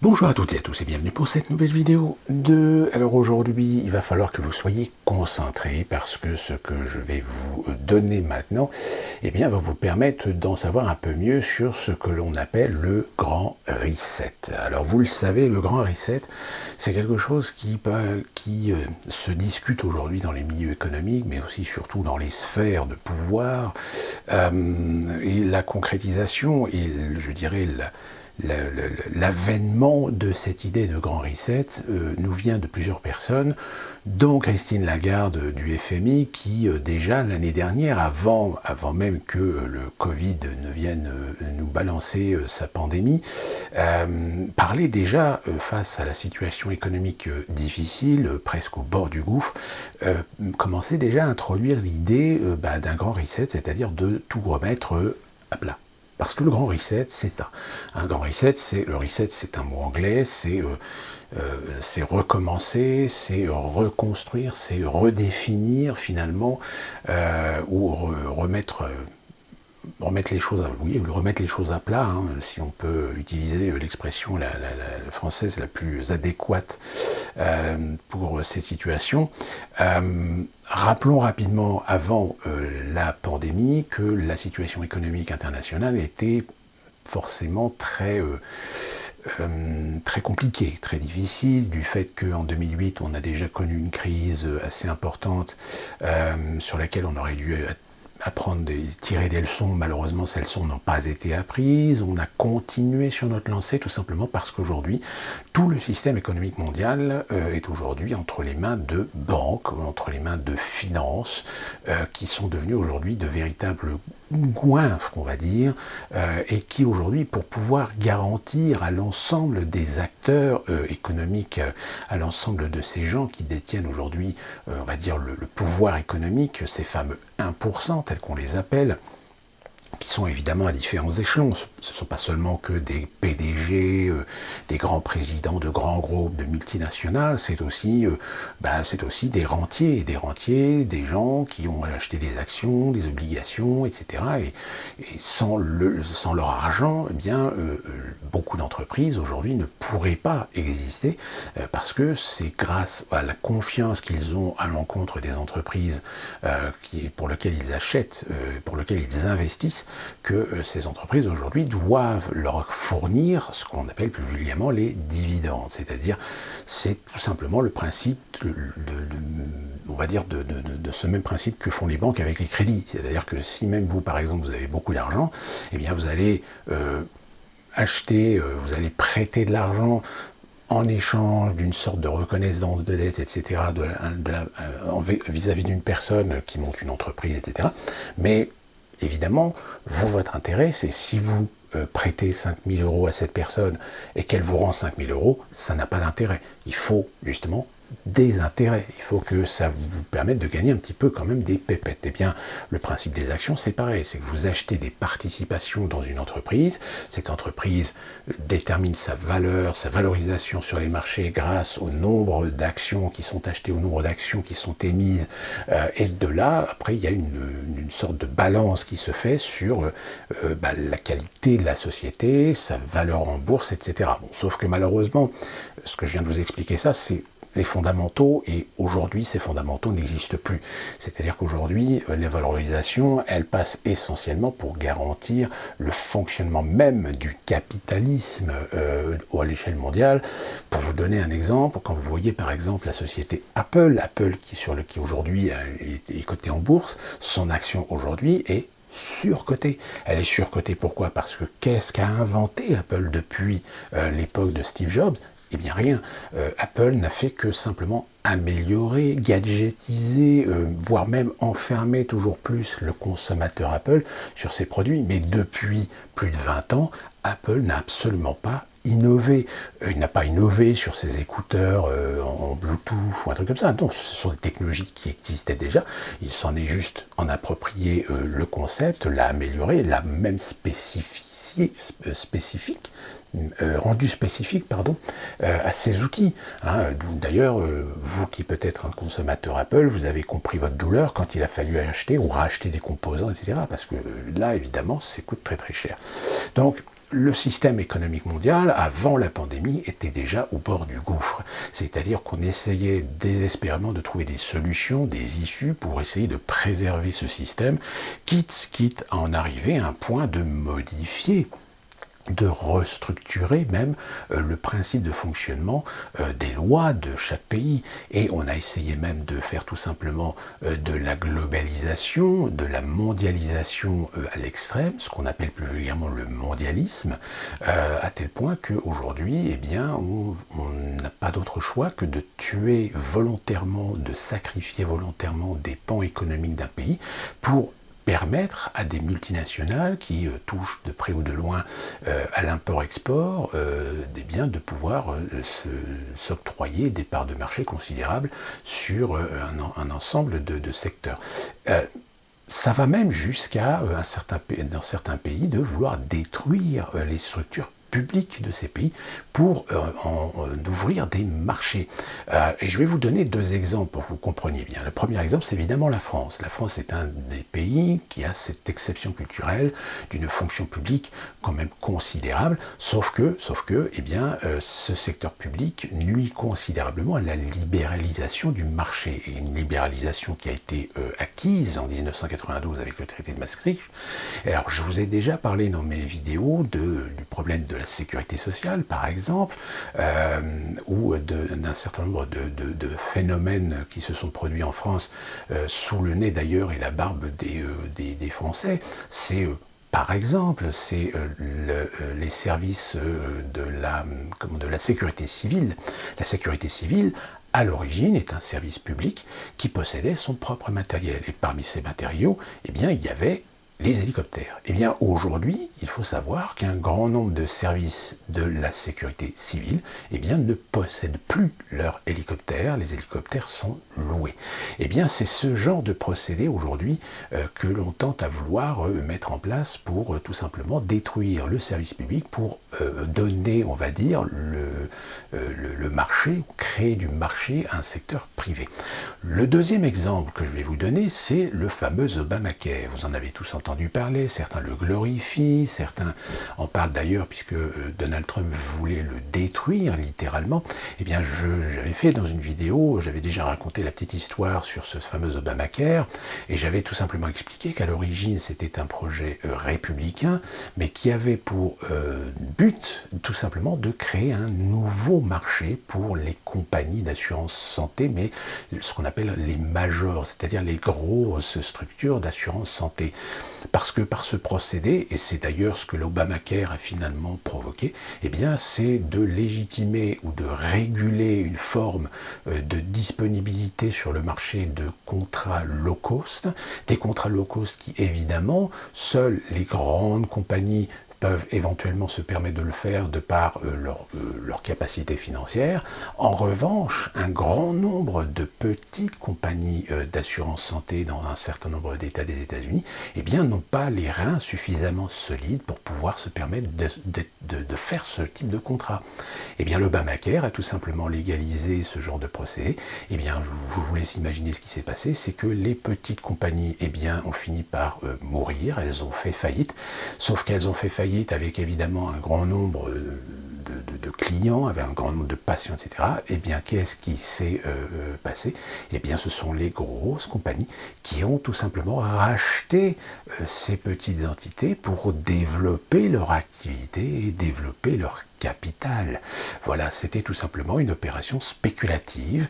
Bonjour à toutes et à tous et bienvenue pour cette nouvelle vidéo Alors aujourd'hui, il va falloir que vous soyez concentrés parce que ce que je vais vous donner maintenant, eh bien, va vous permettre d'en savoir un peu mieux sur ce que l'on appelle le grand reset. Alors vous le savez, le grand reset, c'est quelque chose qui se discute aujourd'hui dans les milieux économiques, mais aussi surtout dans les sphères de pouvoir. Et la concrétisation et, je dirais, l'avènement de cette idée de grand reset nous vient de plusieurs personnes, dont Christine Lagarde du FMI, qui déjà l'année dernière, avant même que le Covid ne vienne nous balancer sa pandémie, parlait déjà, face à la situation économique difficile, presque au bord du gouffre, commençait déjà à introduire l'idée d'un grand reset, c'est-à-dire de tout remettre à plat. Parce que le grand reset, c'est ça. Un grand reset, c'est un mot anglais, c'est recommencer, c'est reconstruire, c'est redéfinir finalement, ou remettre les choses à plat, hein, si on peut utiliser l'expression la française la plus adéquate pour cette situation. Rappelons rapidement, avant la pandémie, que la situation économique internationale était forcément très compliquée, très difficile, du fait qu'en 2008, on a déjà connu une crise assez importante sur laquelle on aurait dû tirer des leçons. Malheureusement, ces leçons n'ont pas été apprises. On a continué sur notre lancée tout simplement parce qu'aujourd'hui, tout le système économique mondial est aujourd'hui entre les mains de banques, entre les mains de finances, qui sont devenues aujourd'hui de véritables goinfres, on va dire, et qui aujourd'hui, pour pouvoir garantir à l'ensemble des acteurs économiques, à l'ensemble de ces gens qui détiennent aujourd'hui, on va dire, le pouvoir économique, ces fameux 1%, tels qu'on les appelle, qui sont évidemment à différents échelons. Ce ne sont pas seulement que des PDG, des grands présidents de grands groupes, de multinationales, c'est aussi des rentiers, des gens qui ont acheté des actions, des obligations, etc. Et sans leur argent, eh bien, beaucoup d'entreprises aujourd'hui ne pourraient pas exister, parce que c'est grâce à la confiance qu'ils ont à l'encontre des entreprises pour lesquelles ils achètent, pour lesquelles ils investissent, que ces entreprises aujourd'hui doivent leur fournir ce qu'on appelle plus vulgairement les dividendes. C'est-à-dire, c'est tout simplement le principe on va dire de ce même principe que font les banques avec les crédits. C'est-à-dire que si même vous, par exemple, vous avez beaucoup d'argent, eh bien vous allez vous allez prêter de l'argent en échange d'une sorte de reconnaissance de dette, etc., vis-à-vis d'une personne qui monte une entreprise, etc. Mais évidemment, votre intérêt, c'est si vous prêtez 5 000 € à cette personne et qu'elle vous rend 5 000 €, ça n'a pas d'intérêt. Il faut justement des intérêts. Il faut que ça vous permette de gagner un petit peu quand même des pépettes. Eh bien, le principe des actions, c'est pareil. C'est que vous achetez des participations dans une entreprise. Cette entreprise détermine sa valeur, sa valorisation sur les marchés grâce au nombre d'actions qui sont achetées, au nombre d'actions qui sont émises. Et de là, après, il y a une sorte de balance qui se fait sur la qualité de la société, sa valeur en bourse, etc. Bon, sauf que malheureusement, ce que je viens de vous expliquer, ça, c'est les fondamentaux, et aujourd'hui ces fondamentaux n'existent plus. C'est-à-dire qu'aujourd'hui les valorisations, elles passent essentiellement pour garantir le fonctionnement même du capitalisme à l'échelle mondiale. Pour vous donner un exemple, quand vous voyez par exemple la société Apple qui aujourd'hui est cotée en bourse, son action aujourd'hui est surcotée. Elle est surcotée pourquoi? Parce que qu'est-ce qu'a inventé Apple depuis l'époque de Steve Jobs? Eh bien rien. Apple n'a fait que simplement améliorer, gadgetiser, voire même enfermer toujours plus le consommateur Apple sur ses produits. Mais depuis plus de 20 ans, Apple n'a absolument pas innové. Il n'a pas innové sur ses écouteurs en Bluetooth ou un truc comme ça. Non, ce sont des technologies qui existaient déjà. Il s'en est juste en approprié le concept, l'a amélioré, l'a même rendu spécifique à ces outils. Hein. D'ailleurs, vous qui peut-être un consommateur Apple, vous avez compris votre douleur quand il a fallu acheter ou racheter des composants, etc. Parce que là, évidemment, ça coûte très très cher. Donc, le système économique mondial, avant la pandémie, était déjà au bord du gouffre. C'est-à-dire qu'on essayait désespérément de trouver des solutions, des issues pour essayer de préserver ce système, quitte à en arriver à un point de modifier, de restructurer même le principe de fonctionnement des lois de chaque pays. Et on a essayé même de faire tout simplement de la globalisation, de la mondialisation à l'extrême, ce qu'on appelle plus vulgairement le mondialisme, à tel point qu'aujourd'hui, eh bien, on n'a pas d'autre choix que de tuer volontairement, de sacrifier volontairement des pans économiques d'un pays pour permettre à des multinationales qui touchent de près ou de loin à l'import-export des biens de pouvoir s'octroyer des parts de marché considérables sur un ensemble de secteurs. Ça va même jusqu'à, dans certains pays, de vouloir détruire les structures publiques de ces pays pour ouvrir des marchés. Et je vais vous donner deux exemples pour que vous compreniez bien. Le premier exemple, c'est évidemment la France. La France est un des pays qui a cette exception culturelle d'une fonction publique quand même considérable, sauf que eh bien, ce secteur public nuit considérablement à la libéralisation du marché. Et une libéralisation qui a été acquise en 1992 avec le traité de Maastricht. Et alors, je vous ai déjà parlé dans mes vidéos du problème de la sécurité sociale, par exemple, ou d'un certain nombre de phénomènes qui se sont produits en France, sous le nez d'ailleurs et la barbe des Français. C'est par exemple, c'est les services de la sécurité civile. La sécurité civile, à l'origine, est un service public qui possédait son propre matériel. Et parmi ces matériaux, eh bien, il y avait les hélicoptères. Eh bien, aujourd'hui, il faut savoir qu'un grand nombre de services de la sécurité civile, eh bien, ne possèdent plus leurs hélicoptères. Les hélicoptères sont loués. Eh bien, c'est ce genre de procédé aujourd'hui que l'on tente à vouloir mettre en place pour tout simplement détruire le service public, pour donner, on va dire, le marché, créer du marché à un secteur privé. Le deuxième exemple que je vais vous donner, c'est le fameux Obamacare. Vous en avez tous entendu parler, certains le glorifient, certains en parlent d'ailleurs puisque Donald Trump voulait le détruire littéralement. Eh bien, j'avais fait dans une vidéo, j'avais déjà raconté la petite histoire sur ce fameux Obamacare et j'avais tout simplement expliqué qu'à l'origine c'était un projet républicain mais qui avait pour but tout simplement de créer un nouveau marché pour les compagnies d'assurance santé, mais ce qu'on appelle les majors, c'est-à-dire les grosses structures d'assurance santé. Parce que par ce procédé, et c'est d'ailleurs ce que l'Obamacare a finalement provoqué, eh bien c'est de légitimer ou de réguler une forme de disponibilité sur le marché de contrats low cost, des contrats low cost qui évidemment, seules les grandes compagnies peuvent éventuellement se permettre de le faire de par leur capacité financière. En revanche, un grand nombre de petites compagnies d'assurance santé dans un certain nombre d'États des États-Unis, eh bien, n'ont pas les reins suffisamment solides pour pouvoir se permettre de faire ce type de contrat. Eh bien, l'Obamacare a tout simplement légalisé ce genre de procédé. Eh bien, je vous laisse imaginer ce qui s'est passé, c'est que les petites compagnies, eh bien, ont fini par mourir, elles ont fait faillite, sauf qu'elles ont fait faillite avec évidemment un grand nombre de clients, avec un grand nombre de patients, etc. Eh bien, qu'est-ce qui s'est passé? Eh bien, ce sont les grosses compagnies qui ont tout simplement racheté ces petites entités pour développer leur activité et développer leur capital. Voilà, c'était tout simplement une opération spéculative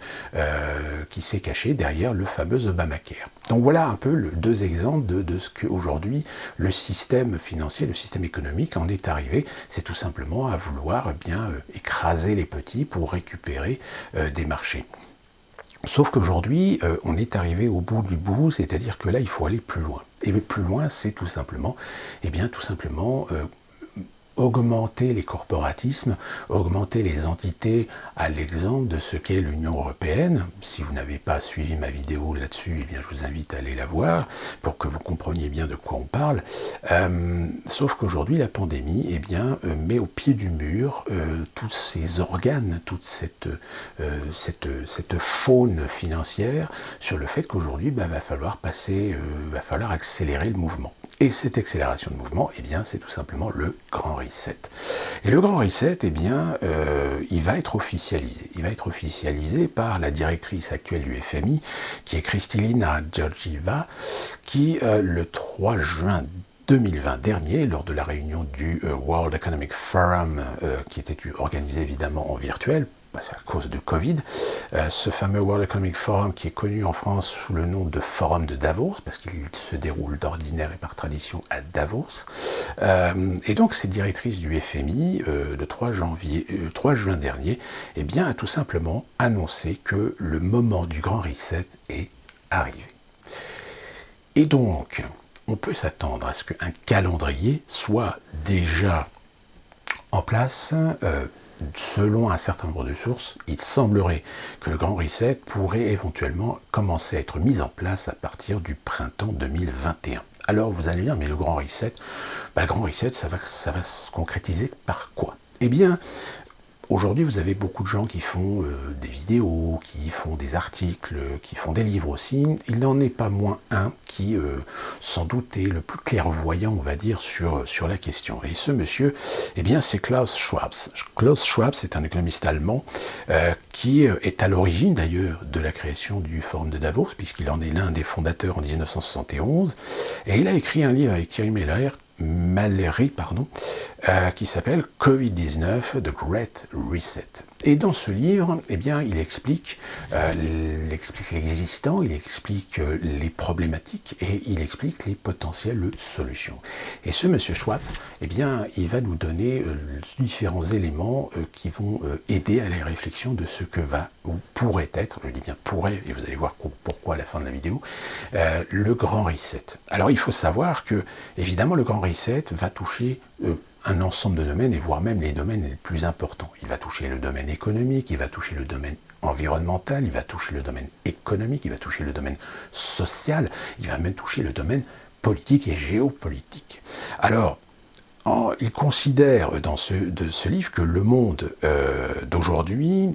qui s'est cachée derrière le fameux Obamacare. Donc voilà un peu deux exemples de ce qu'aujourd'hui le système financier, le système économique en est arrivé. C'est tout simplement à vouloir écraser les petits pour récupérer des marchés. Sauf qu'aujourd'hui, on est arrivé au bout du bout, c'est-à-dire que là, il faut aller plus loin. Et plus loin, c'est tout simplement, augmenter les corporatismes, augmenter les entités à l'exemple de ce qu'est l'Union européenne. Si vous n'avez pas suivi ma vidéo là-dessus, eh bien, je vous invite à aller la voir pour que vous compreniez bien de quoi on parle. Sauf qu'aujourd'hui, la pandémie met au pied du mur tous ces organes, toute cette faune financière sur le fait qu'aujourd'hui, va falloir accélérer le mouvement. Et cette accélération de mouvement, eh bien, c'est tout simplement le grand risque. Reset. Et le Grand Reset, eh bien, il va être officialisé. Il va être officialisé par la directrice actuelle du FMI, qui est Kristalina Georgieva, qui, le 3 juin 2020 dernier, lors de la réunion du World Economic Forum, qui était organisé évidemment en virtuel, à cause de Covid, ce fameux World Economic Forum qui est connu en France sous le nom de Forum de Davos, parce qu'il se déroule d'ordinaire et par tradition à Davos. Et donc cette directrice du FMI, le 3 juin dernier, eh bien, a tout simplement annoncé que le moment du Grand Reset est arrivé. Et donc, on peut s'attendre à ce qu'un calendrier soit déjà en place. Selon un certain nombre de sources, il semblerait que le Grand Reset pourrait éventuellement commencer à être mis en place à partir du printemps 2021. Alors vous allez dire, mais le Grand Reset, le Grand Reset, ça va se concrétiser par quoi? Eh bien, aujourd'hui, vous avez beaucoup de gens qui font des vidéos, qui font des articles, qui font des livres aussi. Il n'en est pas moins un qui, sans doute, est le plus clairvoyant, on va dire, sur la question. Et ce monsieur, eh bien, c'est Klaus Schwab. Klaus Schwab, c'est un économiste allemand qui est à l'origine, d'ailleurs, de la création du Forum de Davos, puisqu'il en est l'un des fondateurs en 1971. Et il a écrit un livre avec Thierry Mallery, qui s'appelle Covid-19, The Great Reset. Et dans ce livre, eh bien, il explique l'existant, il explique les problématiques et il explique les potentielles solutions. Et ce monsieur Schwab, eh bien, il va nous donner différents éléments qui vont aider à la réflexion de ce que va ou pourrait être, je dis bien pourrait, et vous allez voir pourquoi à la fin de la vidéo, le Grand Reset. Alors il faut savoir que, évidemment, le Grand Reset va toucher un ensemble de domaines, et voire même les domaines les plus importants. Il va toucher le domaine économique, il va toucher le domaine environnemental, il va toucher le domaine économique, il va toucher le domaine social, il va même toucher le domaine politique et géopolitique. Alors, il considère dans ce livre que le monde d'aujourd'hui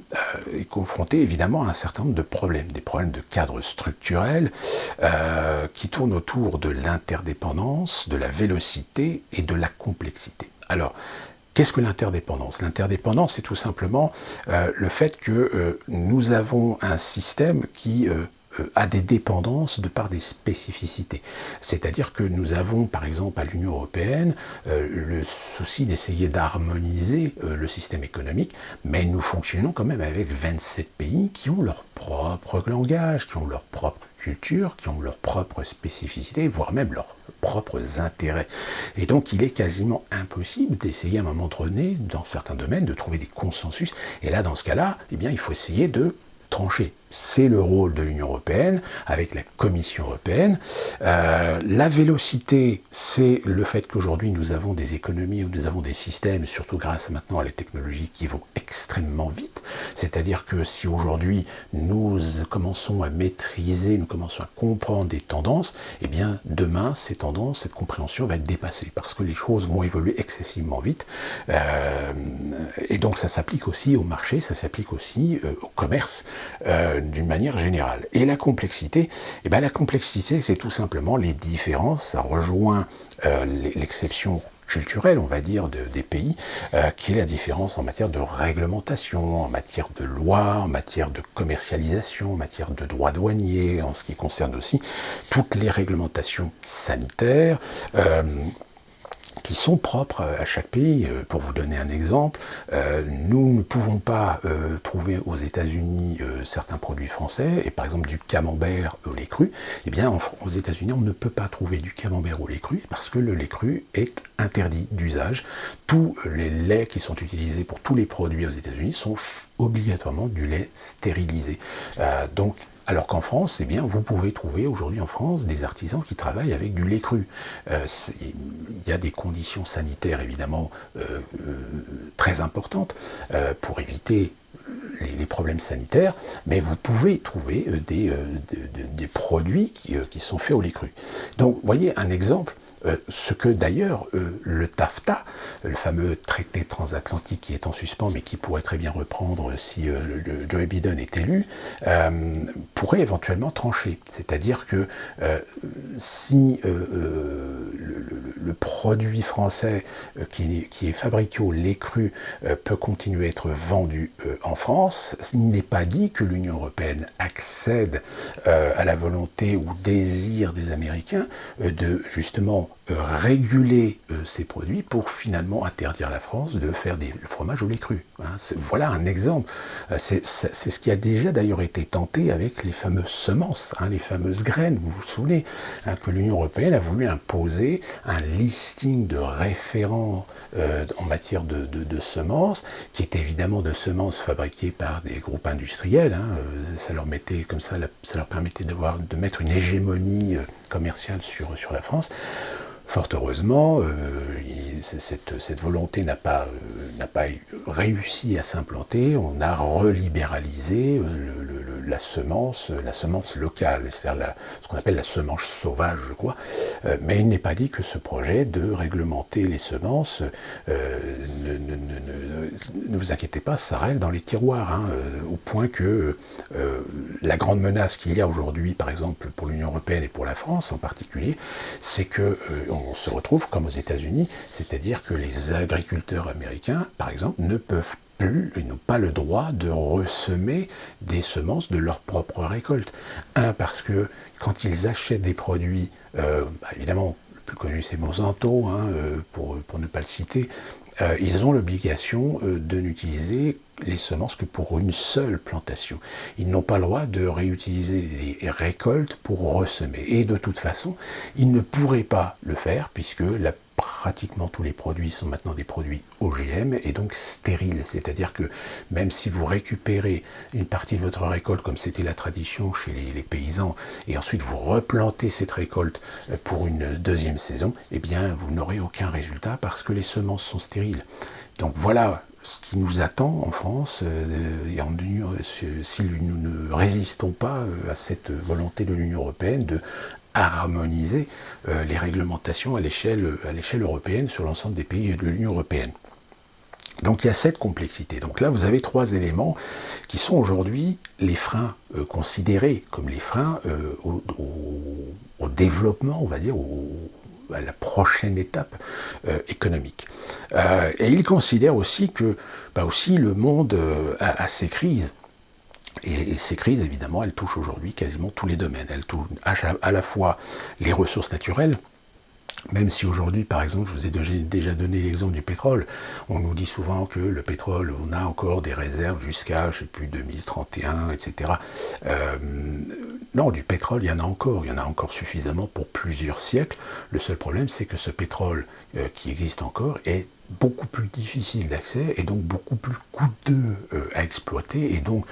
est confronté évidemment à un certain nombre de problèmes, des problèmes de cadre structurel qui tournent autour de l'interdépendance, de la vélocité et de la complexité. Alors, qu'est-ce que l'interdépendance? L'interdépendance, c'est tout simplement le fait que nous avons un système qui a des dépendances de par des spécificités. C'est-à-dire que nous avons, par exemple, à l'Union européenne, le souci d'essayer d'harmoniser le système économique, mais nous fonctionnons quand même avec 27 pays qui ont leur propre langage, qui ont leur propre culture, qui ont leurs propres spécificités, voire même leurs propres intérêts. Et donc il est quasiment impossible d'essayer à un moment donné, dans certains domaines, de trouver des consensus. Et là, dans ce cas-là, eh bien, il faut essayer de trancher. C'est le rôle de l'Union européenne, avec la Commission européenne. La vélocité, c'est le fait qu'aujourd'hui nous avons des économies où nous avons des systèmes, surtout grâce maintenant à la technologie, qui vont extrêmement vite. C'est-à-dire que si aujourd'hui nous commençons à maîtriser, nous commençons à comprendre des tendances, eh bien demain, ces tendances, cette compréhension va être dépassée, parce que les choses vont évoluer excessivement vite. Et donc ça s'applique aussi au marché, ça s'applique aussi au commerce, d'une manière générale. Et la complexité, eh bien, la complexité, c'est tout simplement les différences, ça rejoint l'exception culturelle, on va dire, des pays, qui est la différence en matière de réglementation, en matière de loi, en matière de commercialisation, en matière de droits douaniers, en ce qui concerne aussi toutes les réglementations sanitaires, qui sont propres à chaque pays. Pour vous donner un exemple, nous ne pouvons pas trouver aux États-Unis certains produits français, et par exemple du camembert au lait cru. Eh bien, aux États-Unis, on ne peut pas trouver du camembert au lait cru parce que le lait cru est interdit d'usage. Tous les laits qui sont utilisés pour tous les produits aux États-Unis sont obligatoirement du lait stérilisé. Donc, alors qu'en France, eh bien, vous pouvez trouver aujourd'hui en France des artisans qui travaillent avec du lait cru. Il y a des conditions sanitaires évidemment très importantes pour éviter les problèmes sanitaires, mais vous pouvez trouver des produits qui sont faits au lait cru. Donc, vous voyez un exemple ce que d'ailleurs le TAFTA, le fameux traité transatlantique qui est en suspens, mais qui pourrait très bien reprendre si Joe Biden est élu, pourrait éventuellement trancher. C'est-à-dire que si le produit français qui est fabriqué au lait cru peut continuer à être vendu en France, il n'est pas dit que l'Union européenne accède à la volonté ou désir des Américains de justement réguler ces produits pour finalement interdire la France de faire du fromage au lait cru. Voilà un exemple. C'est ce qui a déjà d'ailleurs été tenté avec les fameuses semences, les fameuses graines. Vous vous souvenez que l'Union européenne a voulu imposer un listing de référents en matière de semences, qui est évidemment de semences fabriquées par des groupes industriels. Ça leur mettait comme ça leur permettait de mettre une hégémonie commerciale sur la France. Fort heureusement, cette volonté n'a pas réussi à s'implanter. On a relibéralisé la semence locale, c'est-à-dire ce qu'on appelle la semence sauvage, je crois. Mais il n'est pas dit que ce projet de réglementer les semences, ne vous inquiétez pas, ça reste dans les tiroirs, au point que la grande menace qu'il y a aujourd'hui, par exemple pour l'Union européenne et pour la France en particulier, c'est que on se retrouve comme aux États-Unis, c'est-à-dire que les agriculteurs américains, par exemple, ne peuvent plus, ils n'ont pas le droit de ressemer des semences de leur propre récolte. Parce que quand ils achètent des produits, évidemment, le plus connu c'est Monsanto, pour ne pas le citer, ils ont l'obligation de n'utiliser les semences que pour une seule plantation. Ils n'ont pas le droit de réutiliser les récoltes pour ressemer. Et de toute façon, ils ne pourraient pas le faire puisque pratiquement tous les produits sont maintenant des produits OGM et donc stériles. C'est-à-dire que même si vous récupérez une partie de votre récolte, comme c'était la tradition chez les paysans, et ensuite vous replantez cette récolte pour une deuxième saison, eh bien vous n'aurez aucun résultat parce que les semences sont stériles. Donc voilà ce qui nous attend en France, si nous ne résistons pas à cette volonté de l'Union européenne de harmoniser les réglementations à l'échelle européenne sur l'ensemble des pays de l'Union européenne. Donc il y a cette complexité. Donc là, vous avez trois éléments qui sont aujourd'hui les freins considérés comme les freins au développement, on va dire, à la prochaine étape économique. Et il considère aussi que aussi le monde a ses crises. Et ces crises, évidemment, elles touchent aujourd'hui quasiment tous les domaines. Elles touchent à la fois les ressources naturelles, même si aujourd'hui, par exemple, je vous ai déjà donné l'exemple du pétrole, on nous dit souvent que le pétrole, on a encore des réserves jusqu'à, je ne sais plus, 2031, etc. Non, du pétrole, il y en a encore suffisamment pour plusieurs siècles. Le seul problème, c'est que ce pétrole qui existe encore est beaucoup plus difficile d'accès et donc beaucoup plus coûteux à exploiter et donc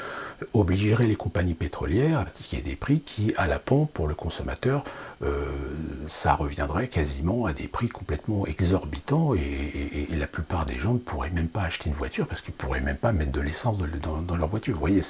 obligerait les compagnies pétrolières à pratiquer des prix qui, à la pompe, pour le consommateur, ça reviendrait quasiment à des prix complètement exorbitants et la plupart des gens ne pourraient même pas acheter une voiture parce qu'ils ne pourraient même pas mettre de l'essence dans leur voiture. Vous voyez,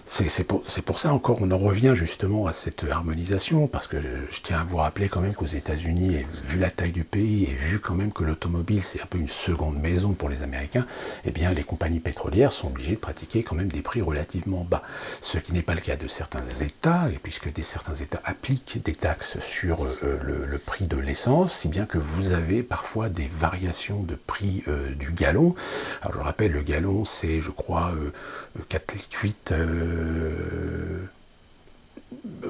c'est pour ça encore, on en revient justement à cette harmonisation, parce que je tiens à vous rappeler quand même qu'aux États-Unis, et vu la taille du pays, et vu quand même que l'automobile c'est un peu une seconde maison pour les Américains, eh bien les compagnies pétrolières sont obligées de pratiquer quand même des prix relativement bas. Ce qui n'est pas le cas de certains États, et puisque certains États appliquent des taxes sur le prix de l'essence, si bien que vous avez parfois des variations de prix du gallon. Alors je rappelle, le gallon c'est, je crois, 4,8 litres.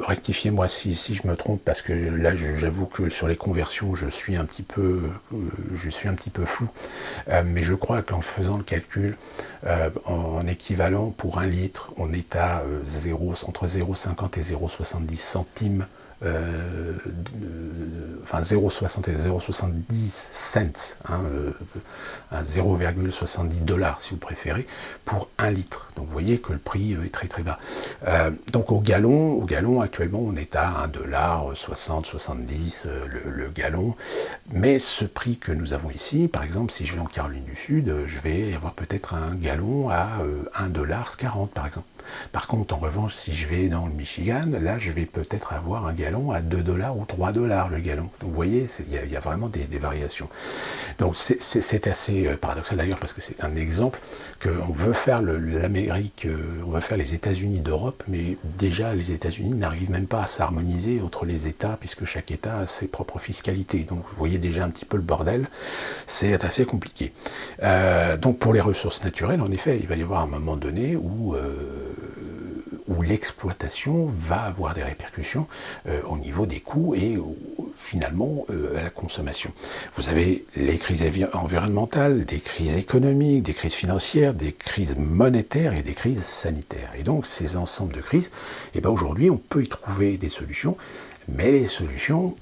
Rectifiez-moi si je me trompe, parce que là j'avoue que sur les conversions je suis un petit peu flou, mais je crois qu'en faisant le calcul en équivalent pour 1 litre on est à entre 0,50 et 0,70 centimes, enfin 0,60 et 0,70 cents, à 0,70 $ si vous préférez, pour 1 litre. Donc vous voyez que le prix est très très bas. Donc au gallon actuellement on est à 1,60 $, 70 le gallon, mais ce prix que nous avons ici, par exemple si je vais en Caroline du Sud, je vais avoir peut-être un gallon à 1,40 $ par exemple. Par contre, en revanche, si je vais dans le Michigan, là je vais peut-être avoir un gallon gallon à 2 $ ou 3 $ le gallon. Donc vous voyez, il y a vraiment des variations. Donc c'est assez paradoxal d'ailleurs, parce que c'est un exemple qu'on veut faire l'Amérique, on veut faire les États-Unis d'Europe, mais déjà les États-Unis n'arrivent même pas à s'harmoniser entre les États, puisque chaque État a ses propres fiscalités. Donc vous voyez déjà un petit peu le bordel, c'est assez compliqué. Donc pour les ressources naturelles, en effet, il va y avoir un moment donné où l'exploitation va avoir des répercussions au niveau des coûts et finalement à la consommation. Vous avez les crises environnementales, des crises économiques, des crises financières, des crises monétaires et des crises sanitaires. Et donc ces ensembles de crises, aujourd'hui on peut y trouver des solutions, mais les solutions,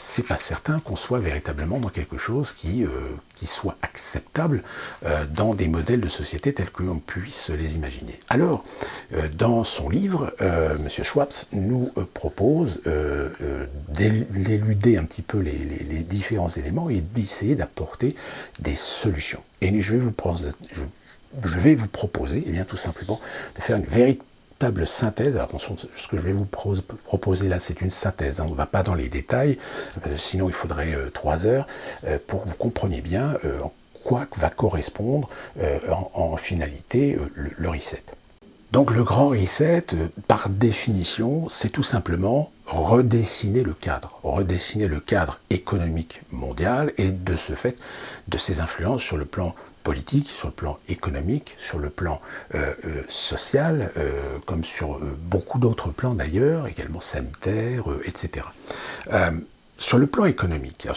c'est pas certain qu'on soit véritablement dans quelque chose qui soit acceptable dans des modèles de société tels qu'on puisse les imaginer. Alors, dans son livre, M. Schwab nous propose d'éluder un petit peu les différents éléments et d'essayer d'apporter des solutions. Et je vais vous proposer, tout simplement, de faire une véritable synthèse. Alors attention, ce que je vais vous proposer là, c'est une synthèse, on ne va pas dans les détails, sinon il faudrait 3 heures pour que vous compreniez bien en quoi va correspondre en finalité le reset. Donc le grand reset, par définition, c'est tout simplement redessiner le cadre économique mondial et de ce fait, de ses influences sur le plan politique, sur le plan économique, sur le plan social, comme sur beaucoup d'autres plans d'ailleurs, également sanitaires, etc. Sur le plan économique,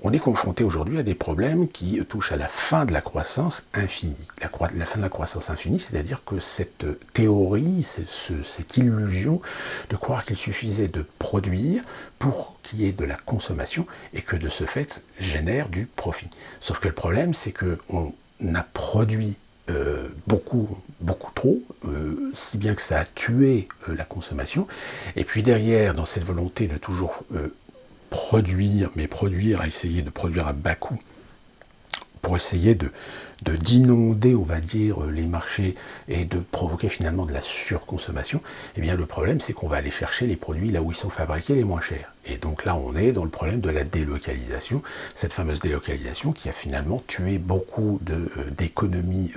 on est confronté aujourd'hui à des problèmes qui touchent à la fin de la croissance infinie. La fin de la croissance infinie, c'est-à-dire que cette théorie, cette illusion de croire qu'il suffisait de produire pour qu'il y ait de la consommation et que de ce fait génère du profit. Sauf que le problème, c'est qu'on a produit beaucoup trop, si bien que ça a tué la consommation. Et puis derrière, dans cette volonté de toujours produire, essayer de produire à bas coût, pour essayer d'inonder, on va dire, les marchés et de provoquer finalement de la surconsommation, le problème c'est qu'on va aller chercher les produits là où ils sont fabriqués les moins chers. Et donc là on est dans le problème de la délocalisation, cette fameuse délocalisation qui a finalement tué beaucoup d'économies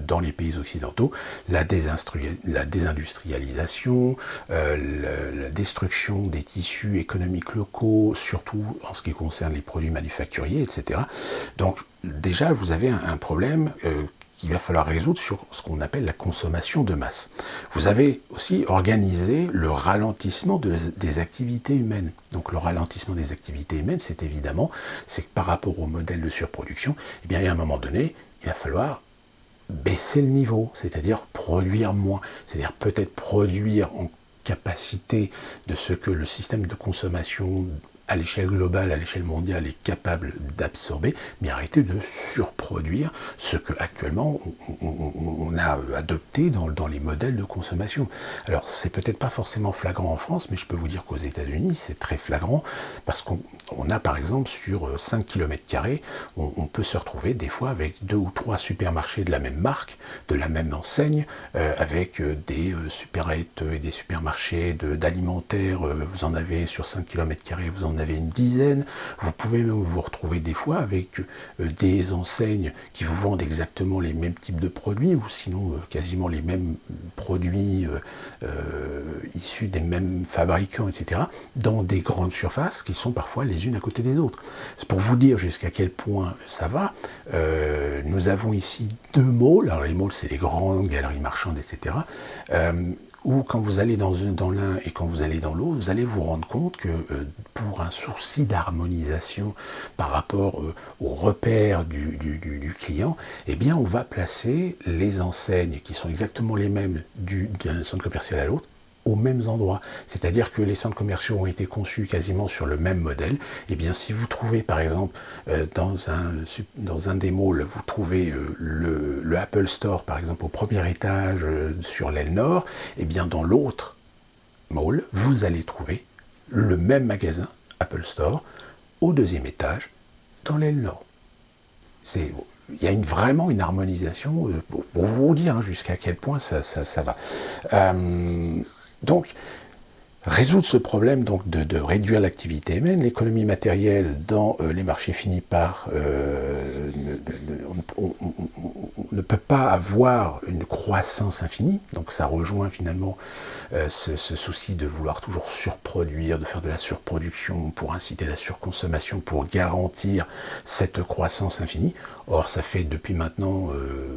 dans les pays occidentaux, la désindustrialisation, la destruction des tissus économiques locaux, surtout en ce qui concerne les produits manufacturiers, etc. Donc déjà, vous avez un problème qu'il va falloir résoudre sur ce qu'on appelle la consommation de masse. Vous avez aussi organisé le ralentissement des activités humaines. Donc le ralentissement des activités humaines, c'est que par rapport au modèle de surproduction, il y a un moment donné, il va falloir baisser le niveau, c'est-à-dire produire moins, c'est-à-dire peut-être produire en capacité de ce que le système de consommation à l'échelle globale, à l'échelle mondiale, est capable d'absorber, mais arrêter de surproduire ce que actuellement on a adopté dans les modèles de consommation. Alors c'est peut-être pas forcément flagrant en France, mais je peux vous dire qu'aux États-Unis c'est très flagrant, parce qu'on a par exemple sur 5 km², on peut se retrouver des fois avec 2 ou 3 supermarchés de la même marque, de la même enseigne, avec des supérettes et des supermarchés d'alimentaire, vous en avez sur 5 km², vous en avez une dizaine. Vous pouvez même vous retrouver des fois avec des enseignes qui vous vendent exactement les mêmes types de produits, ou sinon quasiment les mêmes produits issus des mêmes fabricants, etc., dans des grandes surfaces qui sont parfois les unes à côté des autres. C'est pour vous dire jusqu'à quel point ça va. Nous avons ici 2 malls. Alors les malls, c'est les grandes galeries marchandes, etc., où quand vous allez dans l'un et quand vous allez dans l'autre, vous allez vous rendre compte que pour un souci d'harmonisation par rapport aux repères du client, on va placer les enseignes qui sont exactement les mêmes d'un centre commercial à l'autre aux mêmes endroits. C'est-à-dire que les centres commerciaux ont été conçus quasiment sur le même modèle. Si vous trouvez par exemple dans un des malls, vous trouvez le Apple Store par exemple au premier étage sur l'aile nord, dans l'autre mall, vous allez trouver le même magasin Apple Store au 2e étage dans l'aile nord. Il y a vraiment une harmonisation pour vous dire jusqu'à quel point ça va. Donc, Résoudre ce problème donc de réduire l'activité humaine, l'économie matérielle dans les marchés finis par on ne peut pas avoir une croissance infinie, donc ça rejoint finalement ce souci de vouloir toujours surproduire, de faire de la surproduction pour inciter la surconsommation, pour garantir cette croissance infinie. Or ça fait depuis maintenant,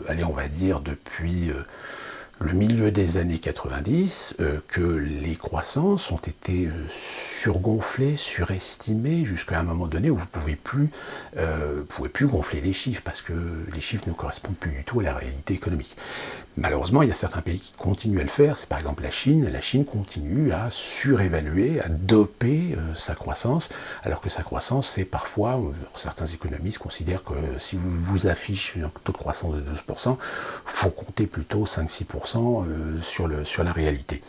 allez on va dire depuis le milieu des années 90, que les croissances ont été surgonflées, surestimées, jusqu'à un moment donné où vous ne pouvez plus gonfler les chiffres, parce que les chiffres ne correspondent plus du tout à la réalité économique. Malheureusement, il y a certains pays qui continuent à le faire, c'est par exemple la Chine. La Chine continue à surévaluer, à doper sa croissance, alors que sa croissance, c'est parfois, certains économistes considèrent que si vous vous affichez un taux de croissance de 12%, il faut compter plutôt 5-6% sur la réalité.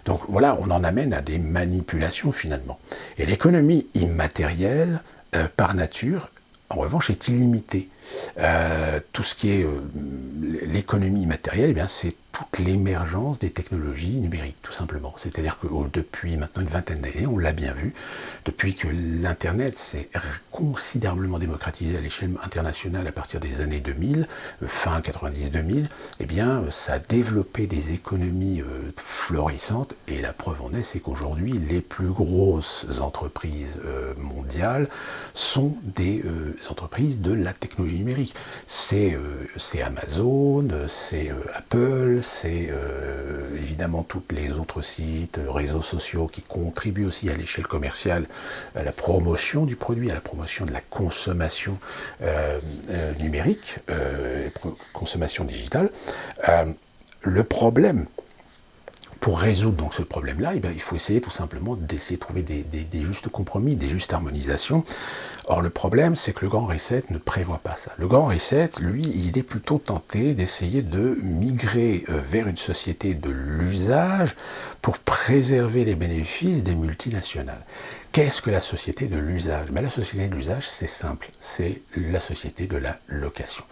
Donc voilà, on en amène à des manipulations finalement. Et l'économie immatérielle, par nature, en revanche, est illimitée. Tout ce qui est l'économie immatérielle, eh bien, c'est toute l'émergence des technologies numériques, tout simplement. C'est-à-dire que depuis maintenant une vingtaine d'années, on l'a bien vu, depuis que l'Internet s'est considérablement démocratisé à l'échelle internationale à partir des années 2000, fin 90-2000, eh bien, ça a développé des économies florissantes, et la preuve en est, c'est qu'aujourd'hui, les plus grosses entreprises mondiales sont des entreprises de la technologie numérique. C'est Amazon, c'est Apple, c'est évidemment tous les autres sites, réseaux sociaux qui contribuent aussi à l'échelle commerciale à la promotion du produit, à la promotion de la consommation numérique, consommation digitale. Le problème, pour résoudre donc ce problème-là, eh bien, il faut essayer tout simplement d'essayer de trouver des justes compromis, des justes harmonisations. Or, le problème, c'est que le Grand Reset ne prévoit pas ça. Le Grand Reset, lui, il est plutôt tenté d'essayer de migrer vers une société de l'usage pour préserver les bénéfices des multinationales. Qu'est-ce que la société de l'usage ? La société de l'usage, c'est simple, c'est la société de la location.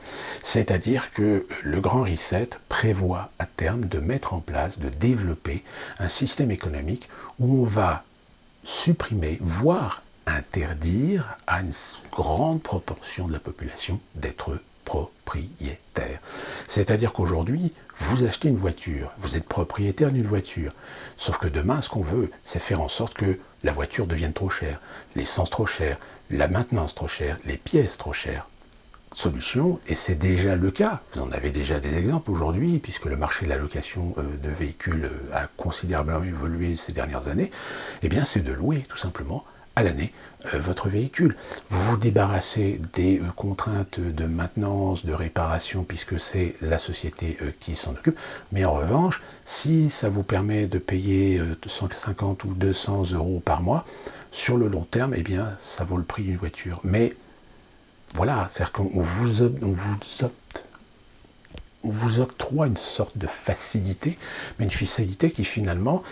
C'est-à-dire que le Grand Reset prévoit à terme de mettre en place, de développer un système économique où on va supprimer, voire interdire à une grande proportion de la population d'être propriétaire. C'est-à-dire qu'aujourd'hui, vous achetez une voiture, vous êtes propriétaire d'une voiture. Sauf que demain, ce qu'on veut, c'est faire en sorte que la voiture devienne trop chère, l'essence trop chère, la maintenance trop chère, les pièces trop chères. Solution, et c'est déjà le cas, vous en avez déjà des exemples aujourd'hui, puisque le marché de la location de véhicules a considérablement évolué ces dernières années, eh bien c'est de louer tout simplement à l'année votre véhicule. Vous vous débarrassez des contraintes de maintenance, de réparation, puisque c'est la société qui s'en occupe, mais en revanche, si ça vous permet de payer 150 ou 200 euros par mois, sur le long terme, eh bien ça vaut le prix d'une voiture. Mais voilà, c'est-à-dire qu'on vous octroie une sorte de facilité, mais une facilité qui finalement,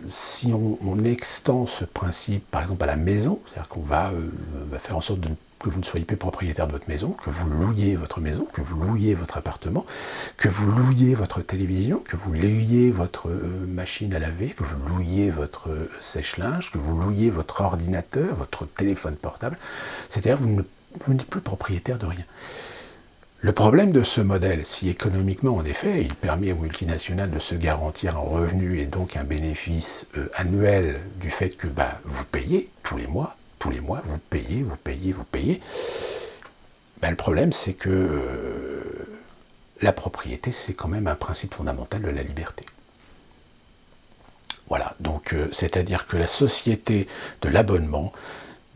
si on extend ce principe, par exemple, à la maison, c'est-à-dire qu'on va faire en sorte que vous ne soyez plus propriétaire de votre maison, que vous louiez votre maison, que vous louiez votre appartement, que vous louiez votre télévision, que vous louiez votre machine à laver, que vous louiez votre sèche-linge, que vous louiez votre ordinateur, votre téléphone portable, c'est-à-dire vous n'êtes plus propriétaire de rien. Le problème de ce modèle, si économiquement, en effet, il permet aux multinationales de se garantir un revenu et donc un bénéfice annuel du fait que vous payez tous les mois, vous payez. Le problème, c'est que la propriété, c'est quand même un principe fondamental de la liberté. Voilà, donc c'est-à-dire que la société de l'abonnement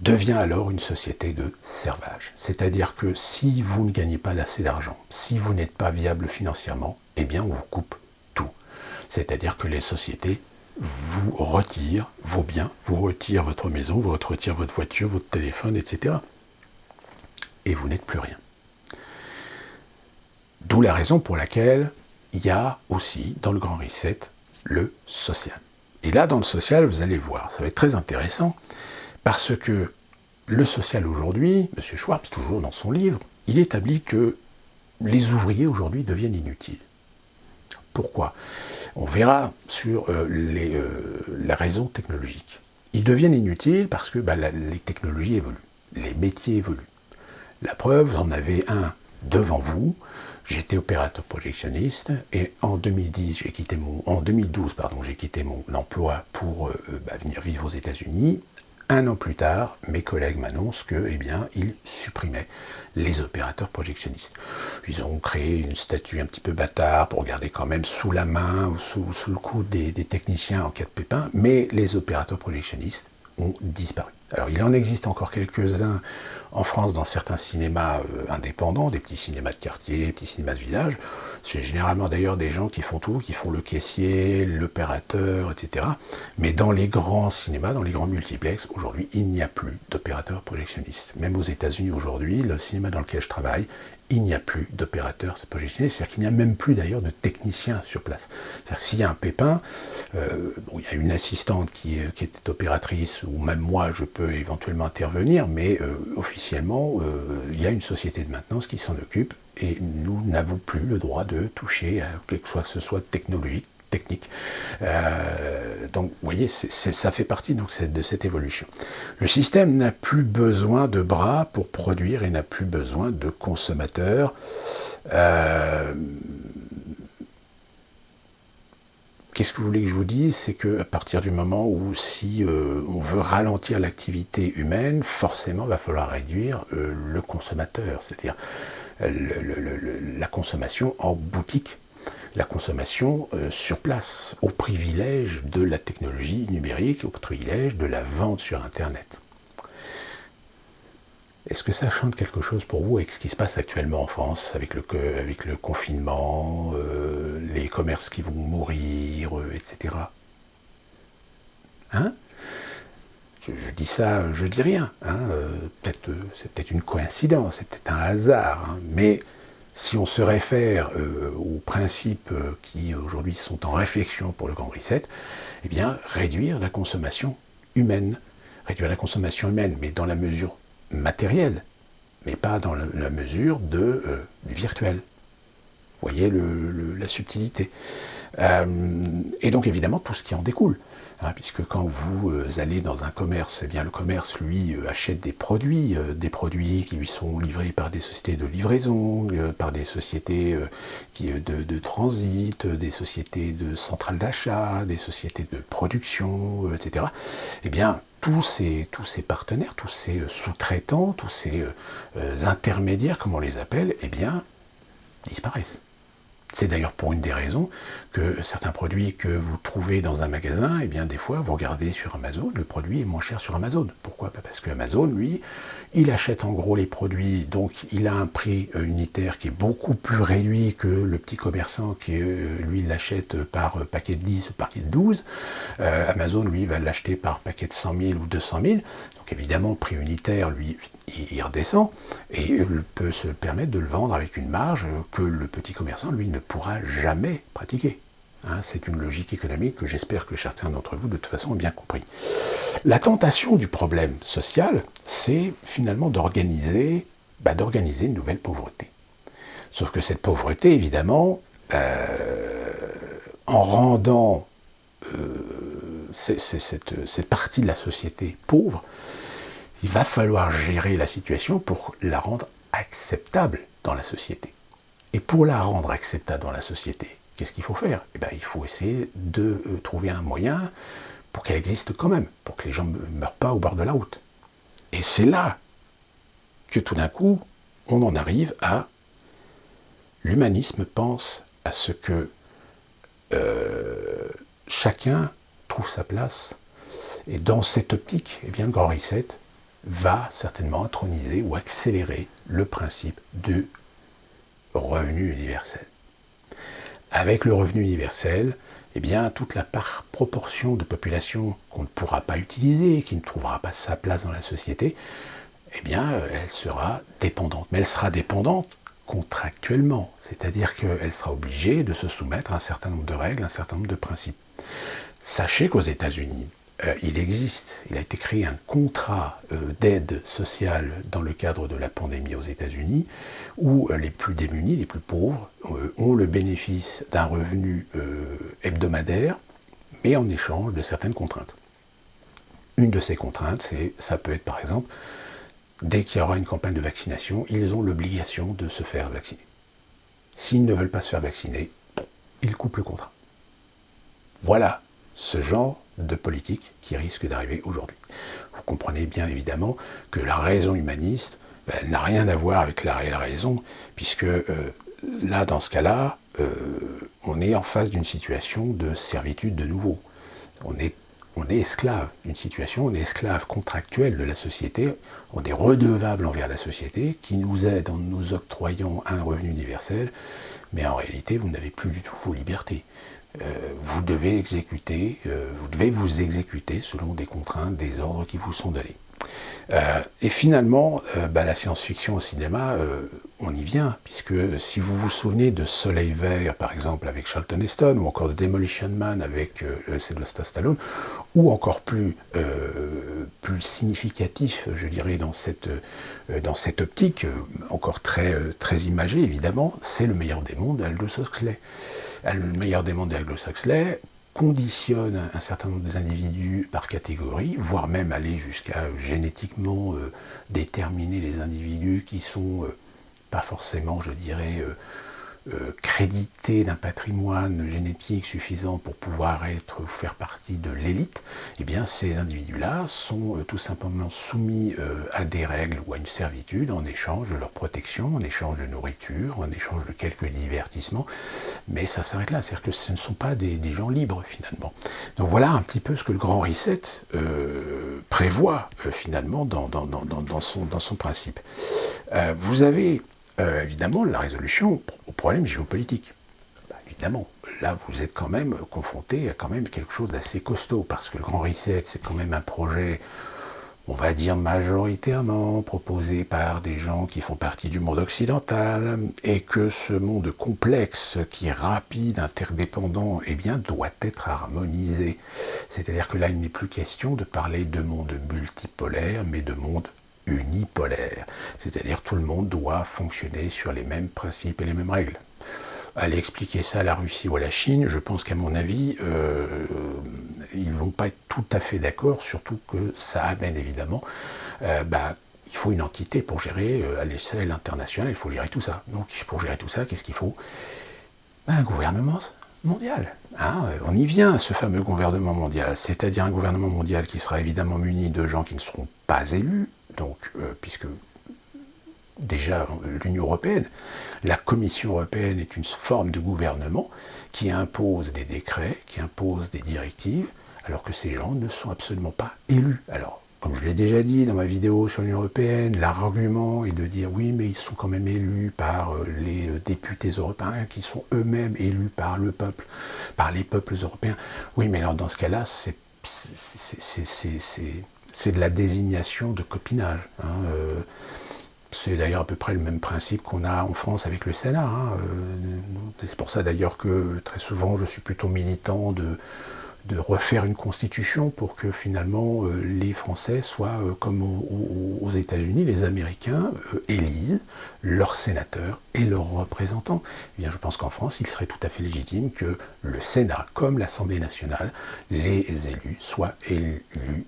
devient alors une société de servage. C'est-à-dire que si vous ne gagnez pas assez d'argent, si vous n'êtes pas viable financièrement, eh bien on vous coupe tout. C'est-à-dire que les sociétés vous retirent vos biens, vous retirent votre maison, vous retirent votre voiture, votre téléphone, etc. Et vous n'êtes plus rien. D'où la raison pour laquelle il y a aussi, dans le Grand Reset, le social. Et là, dans le social, vous allez voir, ça va être très intéressant, parce que le social aujourd'hui, M. Schwartz, toujours dans son livre, il établit que les ouvriers aujourd'hui deviennent inutiles. Pourquoi? On verra sur la raison technologique. Ils deviennent inutiles parce que les technologies évoluent, les métiers évoluent. La preuve, vous en avez un devant vous. J'étais opérateur projectionniste et en 2012, j'ai quitté mon emploi pour venir vivre aux États-Unis. Un an plus tard, mes collègues m'annoncent que, ils supprimaient les opérateurs projectionnistes. Ils ont créé une statue un petit peu bâtard pour garder quand même sous la main ou sous le coude des techniciens en cas de pépin, mais les opérateurs projectionnistes ont disparu. Alors il en existe encore quelques-uns en France dans certains cinémas indépendants, des petits cinémas de quartier, des petits cinémas de village. C'est généralement d'ailleurs des gens qui font tout, qui font le caissier, l'opérateur, etc. Mais dans les grands cinémas, dans les grands multiplex, aujourd'hui, il n'y a plus d'opérateurs projectionnistes. Même aux États-Unis aujourd'hui, le cinéma dans lequel je travaille, il n'y a plus d'opérateurs projectionnistes, c'est-à-dire qu'il n'y a même plus d'ailleurs de techniciens sur place. C'est-à-dire s'il y a un pépin, il y a une assistante qui est opératrice, ou même moi je peux éventuellement intervenir, mais officiellement, il y a une société de maintenance qui s'en occupe, et nous n'avons plus le droit de toucher à quelque chose que ce soit technologique, technique. Donc, vous voyez, ça fait partie donc, de cette évolution. Le système n'a plus besoin de bras pour produire et n'a plus besoin de consommateurs. Qu'est-ce que vous voulez que je vous dise? C'est qu'à partir du moment où si on veut ralentir l'activité humaine, forcément, il va falloir réduire le consommateur, c'est-à-dire la consommation en boutique, la consommation sur place, au privilège de la technologie numérique, au privilège de la vente sur Internet. Est-ce que ça chante quelque chose pour vous avec ce qui se passe actuellement en France, avec le confinement, les commerces qui vont mourir, etc. Hein? Je dis ça, je dis rien. Hein, c'est peut-être une coïncidence, c'est peut-être un hasard. Hein, mais si on se réfère aux principes qui aujourd'hui sont en réflexion pour le Grand Reset, eh bien, réduire la consommation humaine. Réduire la consommation humaine, mais dans la mesure matérielle, mais pas dans la mesure du virtuel. Vous voyez la subtilité. Et donc évidemment tout ce qui en découle. Hein, puisque quand vous allez dans un commerce, eh bien le commerce lui achète des produits qui lui sont livrés par des sociétés de livraison, par des sociétés de transit, des sociétés de centrales d'achat, des sociétés de production, etc. Eh bien tous ces partenaires, tous ces sous-traitants, tous ces intermédiaires, comme on les appelle, eh bien disparaissent. C'est d'ailleurs pour une des raisons que certains produits que vous trouvez dans un magasin, eh bien des fois vous regardez sur Amazon, le produit est moins cher sur Amazon. Pourquoi? Parce que Amazon, lui, il achète en gros les produits, donc il a un prix unitaire qui est beaucoup plus réduit que le petit commerçant qui, lui, l'achète par paquet de 10 ou paquet de 12. Amazon, lui, va l'acheter par paquet de 100 000 ou 200 000. Donc évidemment, le prix unitaire, lui, il redescend et il peut se permettre de le vendre avec une marge que le petit commerçant, lui, ne pourra jamais pratiquer. Hein, c'est une logique économique que j'espère que certains d'entre vous, de toute façon, ont bien compris. La tentation du problème social, c'est finalement d'organiser une nouvelle pauvreté. Sauf que cette pauvreté, évidemment, en rendant cette partie de la société pauvre, il va falloir gérer la situation pour la rendre acceptable dans la société. Et pour la rendre acceptable dans la société, qu'est-ce qu'il faut faire? Eh bien, il faut essayer de trouver un moyen pour qu'elle existe quand même, pour que les gens ne meurent pas au bord de la route. Et c'est là que tout d'un coup, on en arrive à l'humanisme pense à ce que chacun trouve sa place. Et dans cette optique, eh bien, le Grand Reset va certainement introniser ou accélérer le principe du revenu universel. Avec le revenu universel, eh bien, toute la proportion de population qu'on ne pourra pas utiliser, qui ne trouvera pas sa place dans la société, eh bien, elle sera dépendante. Mais elle sera dépendante contractuellement, c'est-à-dire qu'elle sera obligée de se soumettre à un certain nombre de règles, un certain nombre de principes. Sachez qu'aux États-Unis, il existe, il a été créé un contrat d'aide sociale dans le cadre de la pandémie aux États-Unis, où les plus démunis, les plus pauvres, ont le bénéfice d'un revenu hebdomadaire, mais en échange de certaines contraintes. Une de ces contraintes, ça peut être par exemple, dès qu'il y aura une campagne de vaccination, ils ont l'obligation de se faire vacciner. S'ils ne veulent pas se faire vacciner, ils coupent le contrat. Voilà ce genre de politique qui risque d'arriver aujourd'hui. Vous comprenez bien évidemment que la raison humaniste n'a rien à voir avec la réelle raison, puisque là, dans ce cas-là, on est en face d'une situation de servitude de nouveau. On est esclave d'une situation, on est esclave contractuel de la société, on est redevable envers la société qui nous aide en nous octroyant un revenu universel, mais en réalité, vous n'avez plus du tout vos libertés. Vous devez vous exécuter selon des contraintes, des ordres qui vous sont donnés. Et finalement, la science-fiction au cinéma, on y vient, puisque si vous vous souvenez de Soleil Vert, par exemple, avec Charlton Heston, ou encore de Demolition Man avec Sylvester Stallone, ou encore plus significatif, je dirais, dans cette optique, encore très imagée, évidemment, c'est Le Meilleur des mondes d'Aldous Huxley. Le Meilleur des mondes d'Aldous Huxley conditionne un certain nombre d'individus par catégorie, voire même aller jusqu'à génétiquement déterminer les individus qui sont pas forcément, je dirais, crédités d'un patrimoine génétique suffisant pour pouvoir faire partie de l'élite. Eh bien, ces individus-là sont tout simplement soumis à des règles ou à une servitude en échange de leur protection, en échange de nourriture, en échange de quelques divertissements, mais ça s'arrête là, c'est-à-dire que ce ne sont pas des gens libres finalement. Donc voilà un petit peu ce que le Grand Reset prévoit finalement dans son principe. Vous avez évidemment la résolution au problème géopolitique. Évidemment, là vous êtes quand même confronté à quand même quelque chose d'assez costaud, parce que le Grand Reset, c'est quand même un projet, on va dire majoritairement proposé par des gens qui font partie du monde occidental, et que ce monde complexe, qui est rapide, interdépendant, eh bien, doit être harmonisé. C'est-à-dire que là, il n'est plus question de parler de monde multipolaire, mais de monde unipolaire. C'est-à-dire que tout le monde doit fonctionner sur les mêmes principes et les mêmes règles. Aller expliquer ça à la Russie ou à la Chine, je pense qu'à mon avis, ils ne vont pas être tout à fait d'accord, surtout que ça amène évidemment, il faut une entité pour gérer à l'échelle internationale, il faut gérer tout ça. Donc pour gérer tout ça, qu'est-ce qu'il faut ? Un gouvernement mondial. On y vient, ce fameux gouvernement mondial, c'est-à-dire un gouvernement mondial qui sera évidemment muni de gens qui ne seront pas élus, donc puisque déjà l'Union européenne, la Commission européenne est une forme de gouvernement qui impose des décrets, qui impose des directives, alors que ces gens ne sont absolument pas élus. Alors, comme je l'ai déjà dit dans ma vidéo sur l'Union européenne, l'argument est de dire oui, mais ils sont quand même élus par les députés européens qui sont eux-mêmes élus par le peuple, par les peuples européens. Oui, mais alors dans ce cas-là, c'est de la désignation de copinage. C'est d'ailleurs à peu près le même principe qu'on a en France avec le Sénat. C'est pour ça d'ailleurs que très souvent je suis plutôt militant de refaire une constitution pour que finalement les Français soient comme aux États-Unis, les Américains élisent leurs sénateurs et leurs représentants. Eh bien, je pense qu'en France, il serait tout à fait légitime que le Sénat, comme l'Assemblée nationale, les élus soient élus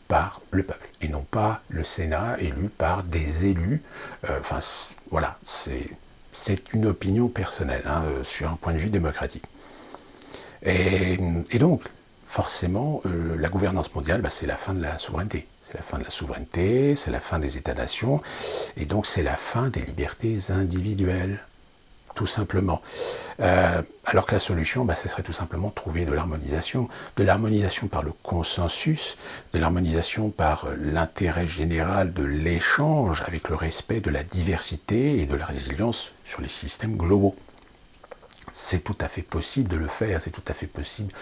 par le peuple et non pas le Sénat élu par des élus. Voilà, c'est une opinion personnelle sur un point de vue démocratique. Et donc, forcément, la gouvernance mondiale, c'est la fin de la souveraineté. C'est la fin de la souveraineté, c'est la fin des États-nations, et donc c'est la fin des libertés individuelles, tout simplement. Alors que la solution, ce serait tout simplement de trouver de l'harmonisation par le consensus, de l'harmonisation par l'intérêt général de l'échange, avec le respect de la diversité et de la résilience sur les systèmes globaux. C'est tout à fait possible de le faire, c'est tout à fait possible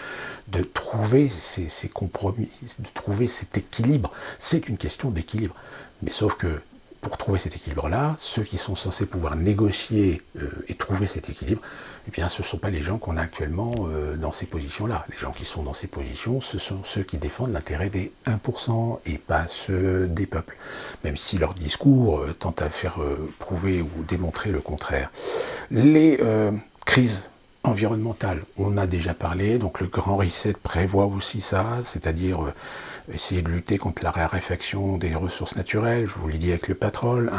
de trouver ces compromis, de trouver cet équilibre. C'est une question d'équilibre. Mais sauf que pour trouver cet équilibre-là, ceux qui sont censés pouvoir négocier et trouver cet équilibre, eh bien, ce ne sont pas les gens qu'on a actuellement dans ces positions-là. Les gens qui sont dans ces positions, ce sont ceux qui défendent l'intérêt des 1% et pas ceux des peuples, même si leur discours tente à faire prouver ou démontrer le contraire. Les crises environnementales, on a déjà parlé, donc le Grand Reset prévoit aussi ça, c'est-à-dire essayer de lutter contre la raréfaction des ressources naturelles, je vous l'ai dit avec le pétrole,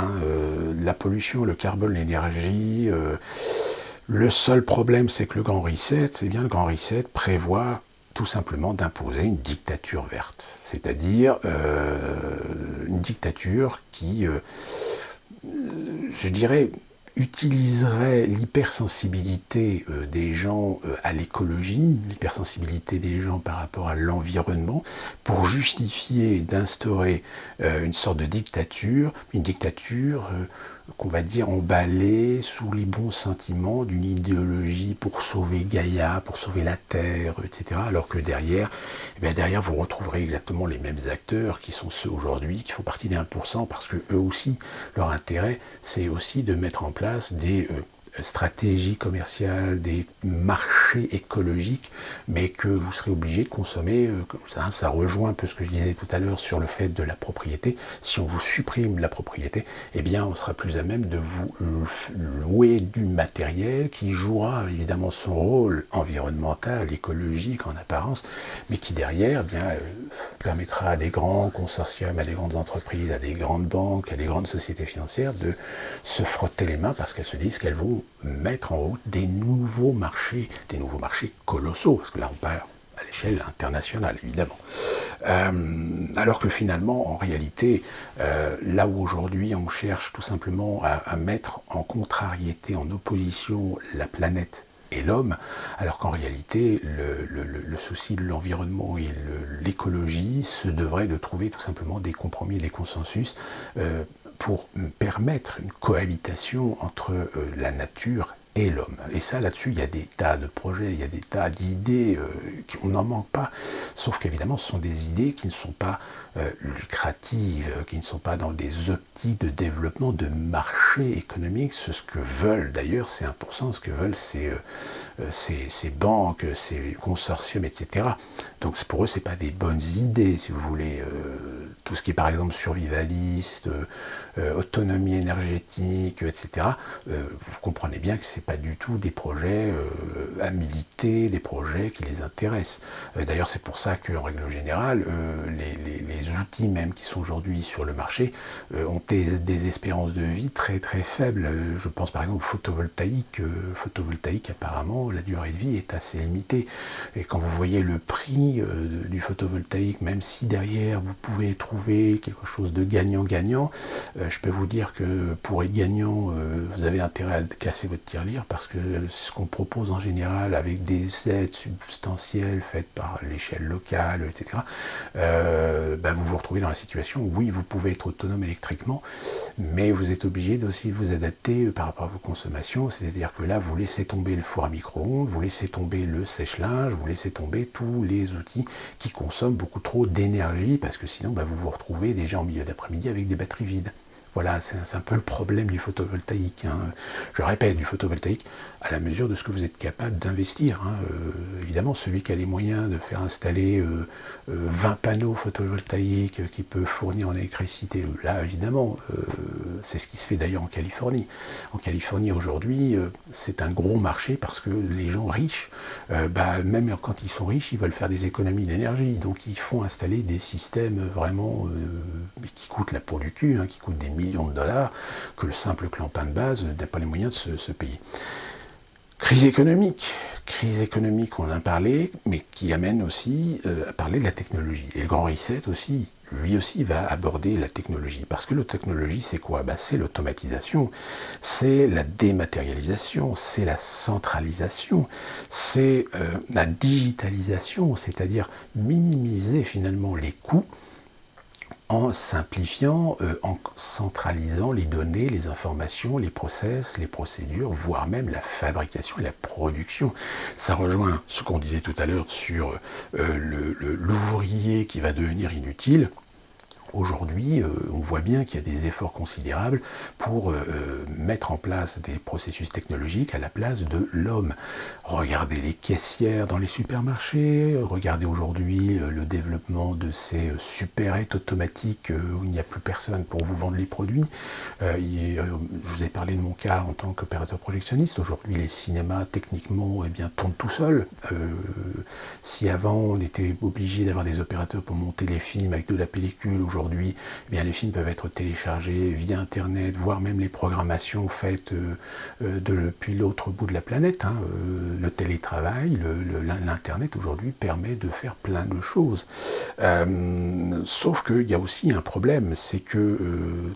la pollution, le carbone, l'énergie. Le seul problème, c'est que le Grand Reset, le Grand Reset prévoit tout simplement d'imposer une dictature verte, c'est-à-dire une dictature qui, je dirais, utiliserait l'hypersensibilité des gens à l'écologie, l'hypersensibilité des gens par rapport à l'environnement, pour justifier d'instaurer une sorte de dictature, une dictature qu'on va dire emballée sous les bons sentiments d'une idéologie pour sauver Gaïa, pour sauver la Terre, etc. Alors que derrière, derrière vous retrouverez exactement les mêmes acteurs qui sont ceux aujourd'hui, qui font partie des 1%, parce que eux aussi, leur intérêt, c'est aussi de mettre en place des stratégies commerciales, des marchés écologiques, mais que vous serez obligé de consommer. Ça rejoint un peu ce que je disais tout à l'heure sur le fait de la propriété. Si on vous supprime la propriété, eh bien on sera plus à même de vous louer du matériel qui jouera évidemment son rôle environnemental, écologique en apparence, mais qui derrière permettra à des grands consortiums, à des grandes entreprises, à des grandes banques, à des grandes sociétés financières de se frotter les mains parce qu'elles se disent qu'elles vont mettre en route des nouveaux marchés colossaux, parce que là on parle à l'échelle internationale évidemment. Alors que finalement, en réalité, là où aujourd'hui on cherche tout simplement à mettre en contrariété, en opposition la planète et l'homme, alors qu'en réalité, le souci de l'environnement et l'écologie se devrait de trouver tout simplement des compromis, des consensus pour permettre une cohabitation entre la nature et l'homme. Et ça, là-dessus, il y a des tas de projets, il y a des tas d'idées, on n'en manque pas, sauf qu'évidemment, ce sont des idées qui ne sont pas lucratives, qui ne sont pas dans des optiques de développement de marché économique. Ce que veulent d'ailleurs ces 1%, ce que veulent ces banques, ces consortiums, etc. Donc pour eux, ce n'est pas des bonnes idées, si vous voulez. Tout ce qui est par exemple survivaliste, autonomie énergétique, etc. Vous comprenez bien que ce n'est pas du tout des projets à militer, des projets qui les intéressent. D'ailleurs, c'est pour ça qu'en règle générale, les outils même qui sont aujourd'hui sur le marché ont des espérances de vie très très faibles. Je pense par exemple au photovoltaïque. Photovoltaïque, apparemment, la durée de vie est assez limitée. Et quand vous voyez le prix du photovoltaïque, même si derrière vous pouvez trouver quelque chose de gagnant-gagnant, je peux vous dire que pour être gagnant, vous avez intérêt à casser votre tirelire parce que ce qu'on propose en général avec des aides substantielles faites par l'échelle locale, etc., vous vous retrouvez dans la situation où oui, vous pouvez être autonome électriquement, mais vous êtes obligé aussi de vous adapter par rapport à vos consommations, c'est-à-dire que là, vous laissez tomber le four à micro-ondes, vous laissez tomber le sèche-linge, vous laissez tomber tous les outils qui consomment beaucoup trop d'énergie parce que sinon, vous vous retrouvez déjà en milieu d'après-midi avec des batteries vides. Voilà, c'est un peu le problème du photovoltaïque. Je répète, du photovoltaïque à la mesure de ce que vous êtes capable d'investir. Évidemment, celui qui a les moyens de faire installer 20 panneaux photovoltaïques qui peut fournir en électricité, là, évidemment, c'est ce qui se fait d'ailleurs en Californie. En Californie, aujourd'hui, c'est un gros marché parce que les gens riches, même quand ils sont riches, ils veulent faire des économies d'énergie. Donc, ils font installer des systèmes vraiment qui coûtent la peau du cul, qui coûtent des millions de dollars, que le simple clampin de base n'a pas les moyens de se payer. Crise économique, on en a parlé, mais qui amène aussi à parler de la technologie. Et le Grand Reset aussi, lui aussi va aborder la technologie. Parce que la technologie, c'est quoi ? C'est l'automatisation, c'est la dématérialisation, c'est la centralisation, c'est la digitalisation, c'est-à-dire minimiser finalement les coûts en simplifiant, en centralisant les données, les informations, les process, les procédures, voire même la fabrication et la production. Ça rejoint ce qu'on disait tout à l'heure sur l'ouvrier qui va devenir inutile. Aujourd'hui, on voit bien qu'il y a des efforts considérables pour mettre en place des processus technologiques à la place de l'homme. Regardez les caissières dans les supermarchés, regardez aujourd'hui le développement de ces supérettes automatiques où il n'y a plus personne pour vous vendre les produits. Je vous ai parlé de mon cas en tant qu'opérateur projectionniste. Aujourd'hui, les cinémas, techniquement, tournent tout seuls. Si avant, on était obligé d'avoir des opérateurs pour monter les films avec de la pellicule, aujourd'hui, les films peuvent être téléchargés via Internet, voire même les programmations faites depuis l'autre bout de la planète. Le télétravail, l'Internet aujourd'hui permet de faire plein de choses. Sauf qu'il y a aussi un problème, c'est que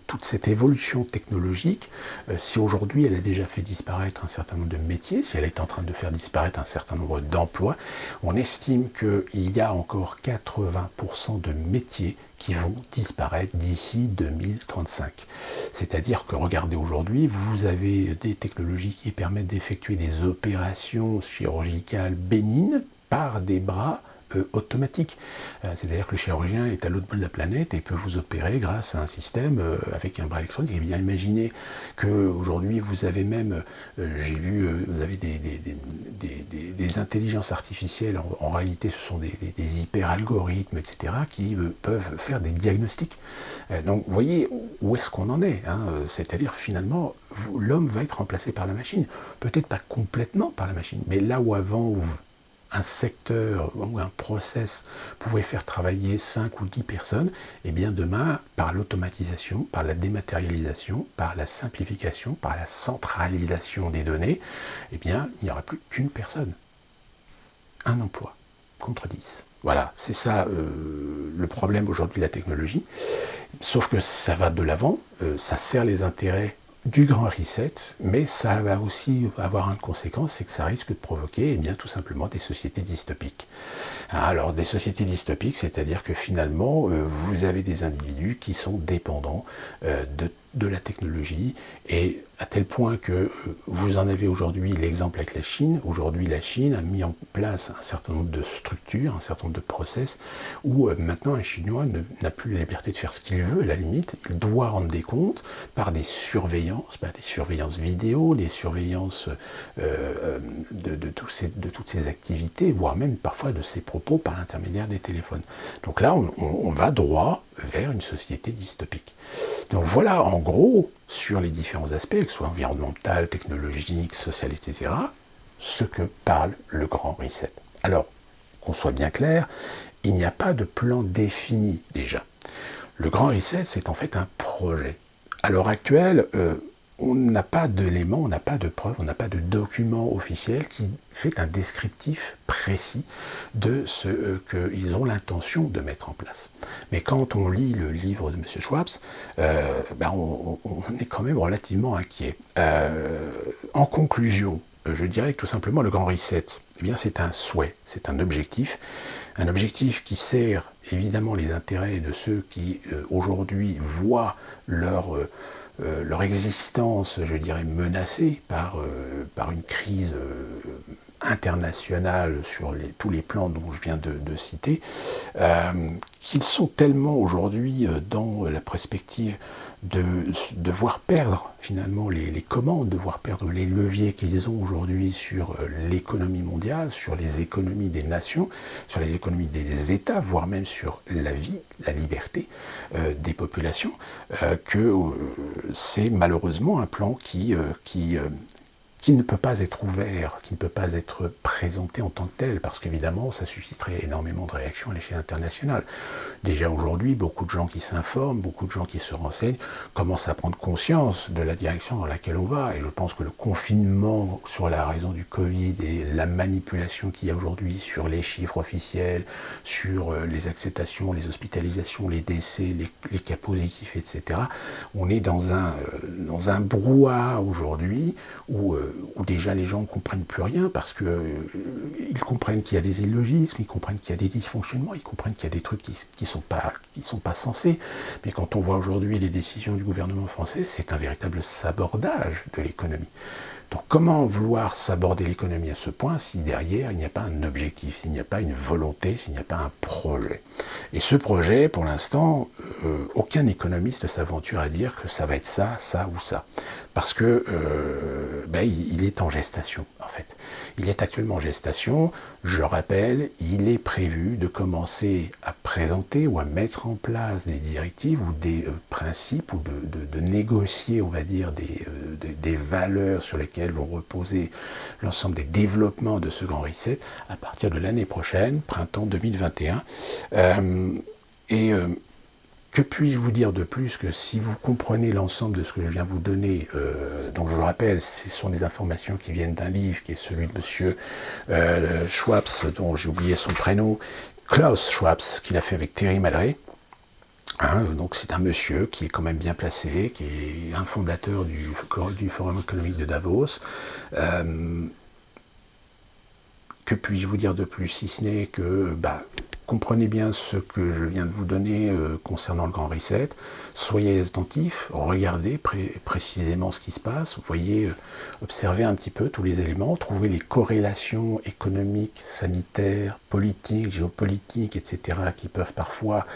toute cette évolution technologique, si aujourd'hui elle a déjà fait disparaître un certain nombre de métiers, si elle est en train de faire disparaître un certain nombre d'emplois, on estime qu'il y a encore 80% de métiers qui vont disparaître d'ici 2035. C'est-à-dire que, regardez aujourd'hui, vous avez des technologies qui permettent d'effectuer des opérations chirurgicales bénignes par des bras automatique. C'est-à-dire que le chirurgien est à l'autre bout de la planète et peut vous opérer grâce à un système avec un bras électronique. Et bien imaginez qu'aujourd'hui vous avez même, j'ai vu, vous avez des intelligences artificielles, en réalité ce sont des hyper-algorithmes, etc., qui peuvent faire des diagnostics. Donc vous voyez où est-ce qu'on en est. C'est-à-dire finalement, l'homme va être remplacé par la machine. Peut-être pas complètement par la machine, mais là où avant, un secteur ou un process pouvait faire travailler 5 ou 10 personnes, et bien demain, par l'automatisation, par la dématérialisation, par la simplification, par la centralisation des données, eh bien, il n'y aura plus qu'une personne. Un emploi contre 10. Voilà, c'est ça le problème aujourd'hui de la technologie. Sauf que ça va de l'avant, ça sert les intérêts du grand reset, mais ça va aussi avoir une conséquence, c'est que ça risque de provoquer tout simplement des sociétés dystopiques. Alors des sociétés dystopiques, c'est-à-dire que finalement vous avez des individus qui sont dépendants de la technologie, et à tel point que vous en avez aujourd'hui l'exemple avec la Chine. Aujourd'hui, la Chine a mis en place un certain nombre de structures, un certain nombre de process, où maintenant un Chinois n'a plus la liberté de faire ce qu'il veut, à la limite. Il doit rendre des comptes par des surveillances vidéo, des surveillances de toutes ces activités, voire même parfois de ses propos par l'intermédiaire des téléphones. Donc là, on va droit vers une société dystopique. Donc voilà, en gros, sur les différents aspects, que ce soit environnemental, technologique, social, etc., ce que parle le grand reset. Alors, qu'on soit bien clair, il n'y a pas de plan défini déjà. Le grand reset, c'est en fait un projet. À l'heure actuelle, on n'a pas d'éléments, on n'a pas de preuves, on n'a pas de document officiel qui fait un descriptif précis de ce qu'ils ont l'intention de mettre en place. Mais quand on lit le livre de M. Schwab, on est quand même relativement inquiet. En conclusion, je dirais que tout simplement le grand reset, c'est un souhait, c'est un objectif qui sert évidemment les intérêts de ceux qui aujourd'hui voient leur existence, je dirais, menacée par une crise internationale sur tous les plans dont je viens de citer, qu'ils sont tellement aujourd'hui dans la perspective de voir perdre finalement les commandes, de voir perdre les leviers qu'ils ont aujourd'hui sur l'économie mondiale, sur les économies des nations, sur les économies des États, voire même sur la vie, la liberté des populations, que c'est malheureusement un plan qui ne peut pas être ouvert, qui ne peut pas être présenté en tant que tel, parce qu'évidemment, ça susciterait énormément de réactions à l'échelle internationale. Déjà aujourd'hui, beaucoup de gens qui s'informent, beaucoup de gens qui se renseignent, commencent à prendre conscience de la direction dans laquelle on va, et je pense que le confinement sur la raison du Covid et la manipulation qu'il y a aujourd'hui sur les chiffres officiels, sur les acceptations, les hospitalisations, les décès, les cas positifs, etc., on est dans un brouhaha aujourd'hui où déjà les gens ne comprennent plus rien, parce qu'ils comprennent qu'il y a des illogismes, ils comprennent qu'il y a des dysfonctionnements, ils comprennent qu'il y a des trucs qui sont pas censés. Mais quand on voit aujourd'hui les décisions du gouvernement français, c'est un véritable sabordage de l'économie. Donc comment vouloir s'aborder l'économie à ce point si derrière il n'y a pas un objectif, s'il n'y a pas une volonté, s'il n'y a pas un projet. Et ce projet, pour l'instant, aucun économiste ne s'aventure à dire que ça va être ça, ça ou ça. Parce que il est en gestation, en fait. Il est actuellement en gestation. Je rappelle, il est prévu de commencer à présenter ou à mettre en place des directives ou des principes ou de négocier, on va dire, des valeurs sur lesquelles vont reposer l'ensemble des développements de ce grand reset à partir de l'année prochaine, printemps 2021. Que puis-je vous dire de plus que si vous comprenez l'ensemble de ce que je viens vous donner, donc je vous rappelle, ce sont des informations qui viennent d'un livre qui est celui de monsieur Schwab, dont j'ai oublié son prénom, Klaus Schwab, qu'il a fait avec Terry Malray. Donc c'est un monsieur qui est quand même bien placé, qui est un fondateur du Forum économique de Davos. Que puis-je vous dire de plus, si ce n'est que comprenez bien ce que je viens de vous donner concernant le Grand Reset, soyez attentifs, regardez précisément ce qui se passe, voyez, observez un petit peu tous les éléments, trouvez les corrélations économiques, sanitaires, politiques, géopolitiques, etc., qui peuvent parfois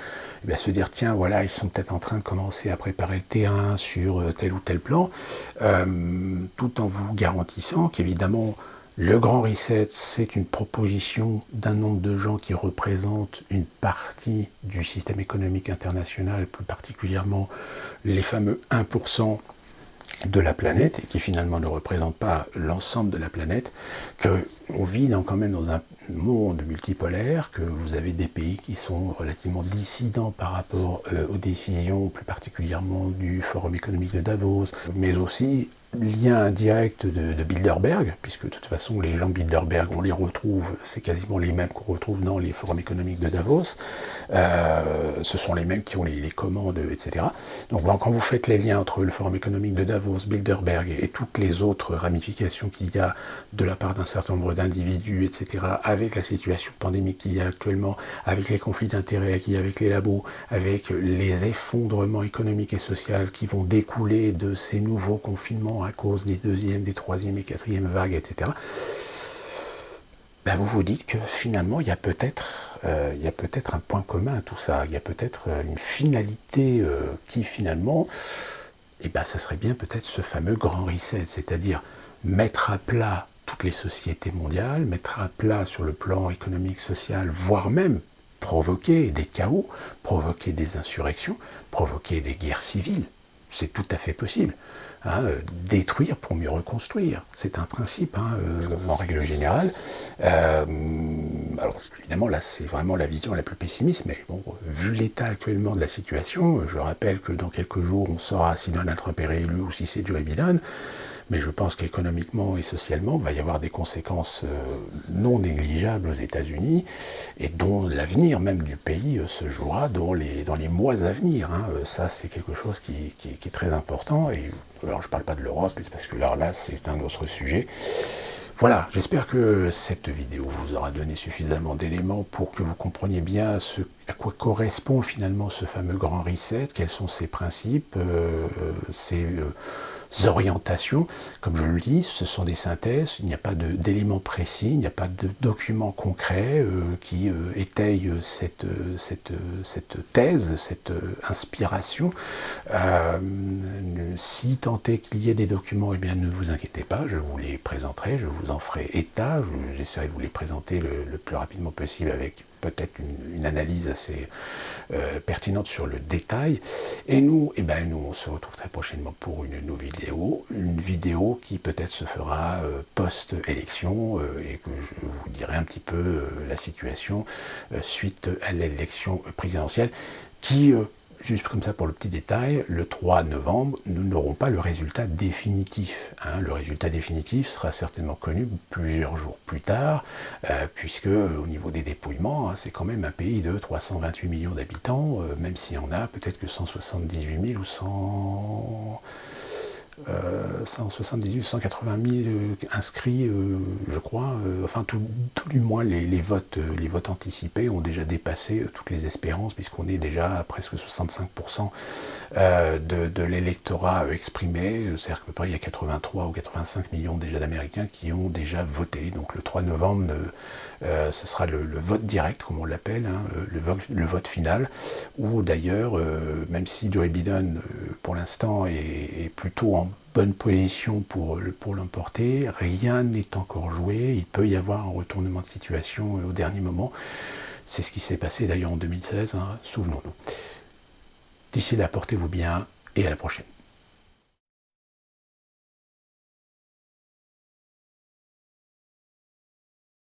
se dire, tiens, voilà, ils sont peut-être en train de commencer à préparer le terrain sur tel ou tel plan, tout en vous garantissant qu'évidemment, le Grand Reset, c'est une proposition d'un nombre de gens qui représentent une partie du système économique international, plus particulièrement les fameux 1% de la planète, et qui finalement ne représentent pas l'ensemble de la planète, qu'on vit quand même dans un monde multipolaire, que vous avez des pays qui sont relativement dissidents par rapport aux décisions, plus particulièrement du Forum économique de Davos, mais aussi lien indirect de Bilderberg, puisque de toute façon les gens de Bilderberg, on les retrouve, c'est quasiment les mêmes qu'on retrouve dans les forums économiques de Davos, ce sont les mêmes qui ont les commandes, etc. Donc quand vous faites les liens entre le forum économique de Davos, Bilderberg et toutes les autres ramifications qu'il y a de la part d'un certain nombre d'individus, etc., avec la situation pandémique qu'il y a actuellement, avec les conflits d'intérêts qu'il y a avec les labos, avec les effondrements économiques et sociaux qui vont découler de ces nouveaux confinements à cause des deuxièmes, des troisièmes et quatrièmes vagues, etc., vous vous dites que finalement, il y a peut-être un point commun à tout ça. Il y a peut-être une finalité qui finalement, ça serait bien peut-être ce fameux grand reset, c'est-à-dire mettre à plat toutes les sociétés mondiales, mettre à plat sur le plan économique, social, voire même provoquer des chaos, provoquer des insurrections, provoquer des guerres civiles. C'est tout à fait possible. Détruire pour mieux reconstruire. C'est un principe, en règle générale. Alors, évidemment, là, c'est vraiment la vision la plus pessimiste, mais bon, vu l'état actuellement de la situation, je rappelle que dans quelques jours, on saura si Donald Trump est réélu ou si c'est Joe Biden, mais je pense qu'économiquement et socialement, il va y avoir des conséquences non négligeables aux États-Unis, et dont l'avenir même du pays se jouera dans les mois à venir. Ça, c'est quelque chose qui est très important, et alors je ne parle pas de l'Europe, parce que là, c'est un autre sujet. Voilà, j'espère que cette vidéo vous aura donné suffisamment d'éléments pour que vous compreniez bien à quoi correspond finalement ce fameux grand reset, quels sont ses principes, ses orientations. Comme je le dis, ce sont des synthèses, il n'y a pas d'éléments précis, il n'y a pas de documents concrets qui étayent cette thèse, cette inspiration. Si tant est qu'il y ait des documents, ne vous inquiétez pas, je vous les présenterai, je vous en ferai état, j'essaierai de vous les présenter le plus rapidement possible avec peut-être une analyse assez pertinente sur le détail. Et nous, on se retrouve très prochainement pour une vidéo qui peut-être se fera post-élection et que je vous dirai un petit peu la situation suite à l'élection présidentielle qui... Juste comme ça pour le petit détail, le 3 novembre, nous n'aurons pas le résultat définitif. Le résultat définitif sera certainement connu plusieurs jours plus tard, puisque au niveau des dépouillements, c'est quand même un pays de 328 millions d'habitants, même s'il y en a peut-être que 178 000 ou 100... 178, 180 000 inscrits, je crois. Enfin, tout du moins, les votes anticipés ont déjà dépassé toutes les espérances, puisqu'on est déjà à presque 65% de l'électorat exprimé. C'est-à-dire qu'à peu près, il y a 83 ou 85 millions déjà d'Américains qui ont déjà voté. Donc le 3 novembre, ce sera le vote direct, comme on l'appelle, hein, le vote final, où d'ailleurs, même si Joe Biden, pour l'instant, est plutôt en bonne position pour l'emporter, rien n'est encore joué, il peut y avoir un retournement de situation au dernier moment. C'est ce qui s'est passé d'ailleurs en 2016, hein, souvenons-nous. D'ici là, portez-vous bien et à la prochaine.